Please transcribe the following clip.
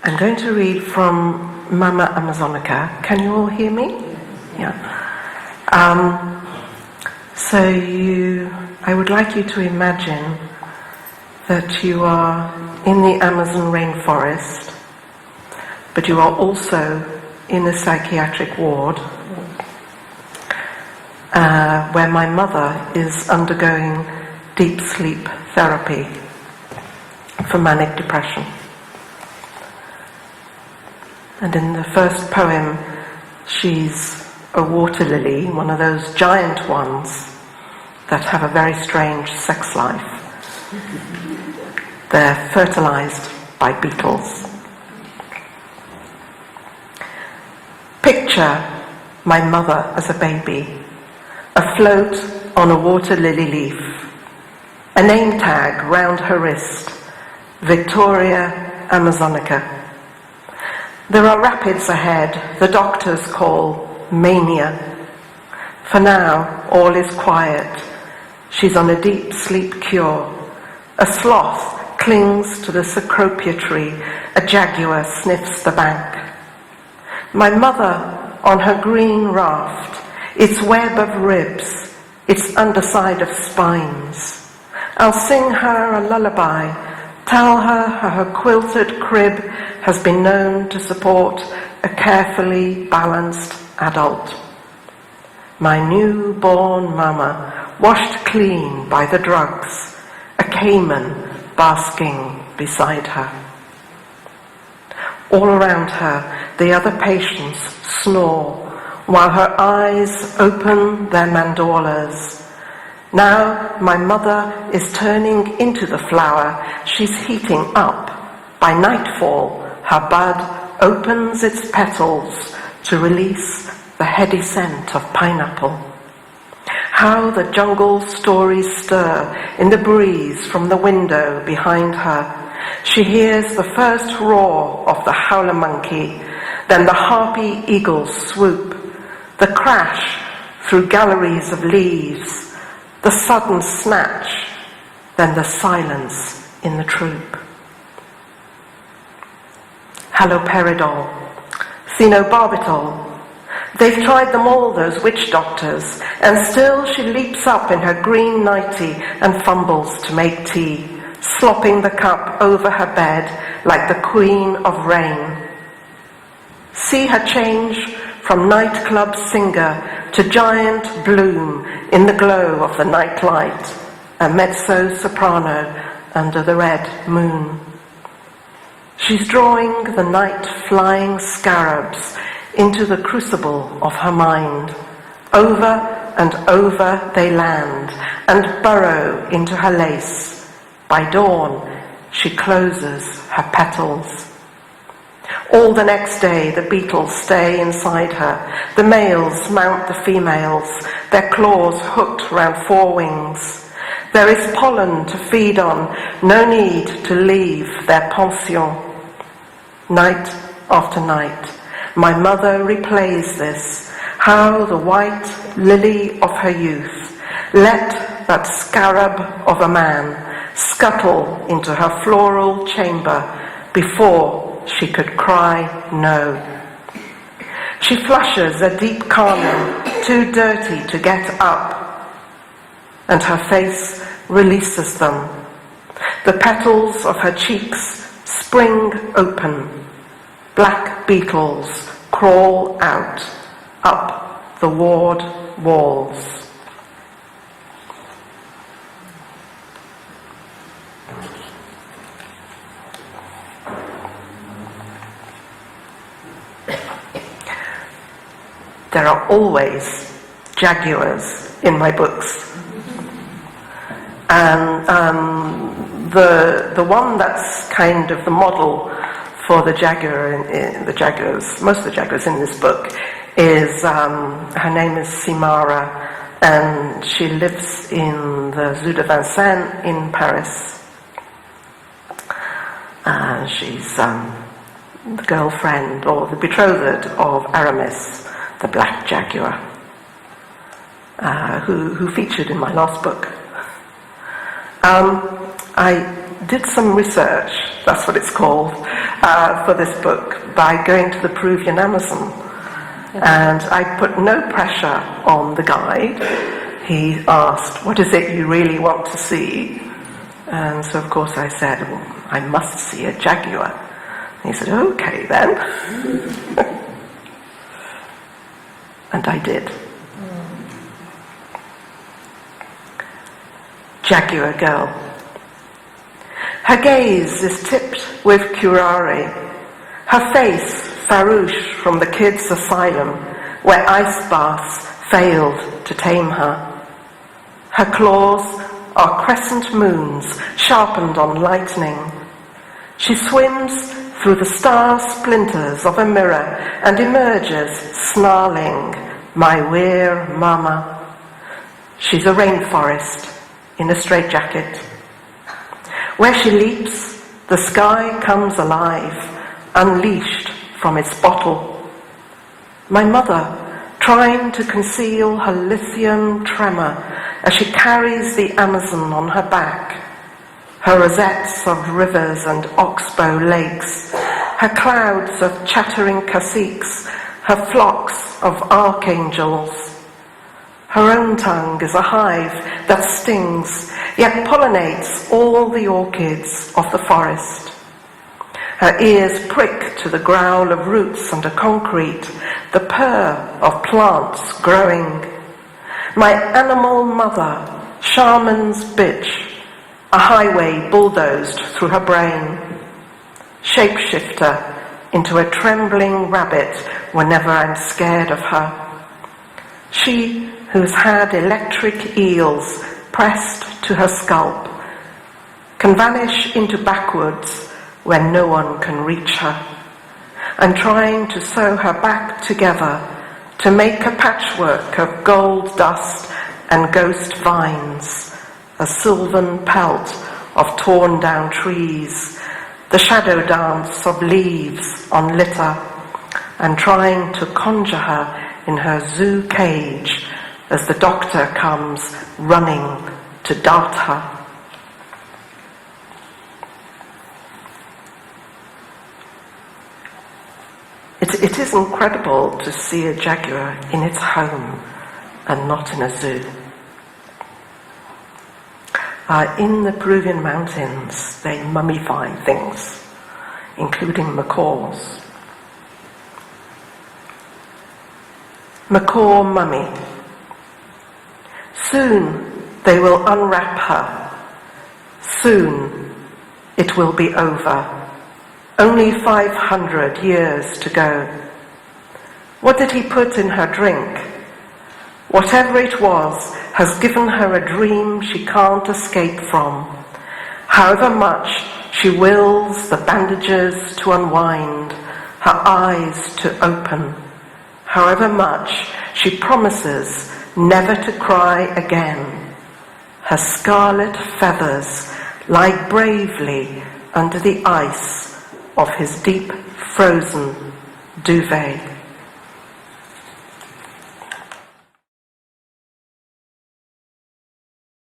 I'm going to read from Mama Amazonica. Can you all hear me? Yeah. I would like you to imagine that you are in the Amazon rainforest, but you are also in a psychiatric ward where my mother is undergoing deep sleep therapy for manic depression. And in the first poem, she's a water lily, one of those giant ones that have a very strange sex life. They're fertilized by beetles. Picture my mother as a baby, afloat on a water lily leaf, a name tag round her wrist, Victoria Amazonica. There are rapids ahead, the doctors call mania. For now, all is quiet. She's on a deep sleep cure. A sloth clings to the cecropia tree. A jaguar sniffs the bank. My mother on her green raft, its web of ribs, its underside of spines. I'll sing her a lullaby, tell her her quilted crib has been known to support a carefully balanced adult. My newborn mama, washed clean by the drugs, a caiman basking beside her. All around her, the other patients snore, while her eyes open their mandolas. Now my mother is turning into the flower. She's heating up. By nightfall, her bud opens its petals to release the heady scent of pineapple. How the jungle stories stir in the breeze from the window behind her. She hears the first roar of the howler monkey, then the harpy eagle's swoop, the crash through galleries of leaves, the sudden snatch, then the silence in the troop. Haloperidol, phenobarbital. They've tried them all, those witch doctors, and still she leaps up in her green nightie and fumbles to make tea, slopping the cup over her bed like the queen of rain. See her change from nightclub singer to giant bloom in the glow of the nightlight, a mezzo-soprano under the red moon. She's drawing the night-flying scarabs into the crucible of her mind. Over and over they land and burrow into her lace. By dawn, she closes her petals. All the next day, the beetles stay inside her. The males mount the females, their claws hooked round forewings. There is pollen to feed on, no need to leave their pension. Night after night, my mother replays this, how the white lily of her youth let that scarab of a man scuttle into her floral chamber before she could cry no. She flushes a deep carmine, too dirty to get up, and her face releases them. The petals of her cheeks spring open. Black beetles crawl out, up the ward walls. There are always jaguars in my books. And the one that's kind of the model for the jaguar, the jaguars, most of the jaguars in this book, is, her name is Simara, and she lives in the Zoo de Vincennes in Paris. She's the girlfriend or the betrothed of Aramis, the black jaguar, who featured in my last book. I did some research that's what it's called, for this book by going to the Peruvian Amazon. And I put no pressure on the guide. He asked, what is it you really want to see? And so, of course, I said, well, I must see a jaguar. And he said, okay, then. And I did. Jaguar girl. Her gaze is tipped with curare. Her face farouche from the kids' asylum where ice baths failed to tame her. Her claws are crescent moons sharpened on lightning. She swims through the star splinters of a mirror and emerges snarling, my weir mama. She's a rainforest in a straitjacket. Where she leaps, the sky comes alive, unleashed from its bottle. My mother, trying to conceal her lithium tremor as she carries the Amazon on her back, her rosettes of rivers and oxbow lakes, her clouds of chattering caciques, her flocks of archangels. Her own tongue is a hive that stings, yet pollinates all the orchids of the forest. Her ears prick to the growl of roots under concrete, the purr of plants growing. My animal mother, shaman's bitch, a highway bulldozed through her brain. Shapeshifter into a trembling rabbit whenever I'm scared of her. She who's had electric eels pressed to her scalp can vanish into backwoods where no one can reach her. I'm trying to sew her back together to make a patchwork of gold dust and ghost vines, a sylvan pelt of torn down trees, the shadow dance of leaves on litter, and trying to conjure her in her zoo cage as the doctor comes running to dart her. It is incredible to see a jaguar in its home and not in a zoo. In the Peruvian mountains, they mummify things, including macaws. Macaw mummy. Soon they will unwrap her. Soon it will be over. Only 500 years to go. What did he put in her drink? Whatever it was has given her a dream she can't escape from. However much she wills the bandages to unwind, her eyes to open, however much she promises never to cry again, her scarlet feathers lie bravely under the ice of his deep frozen duvet.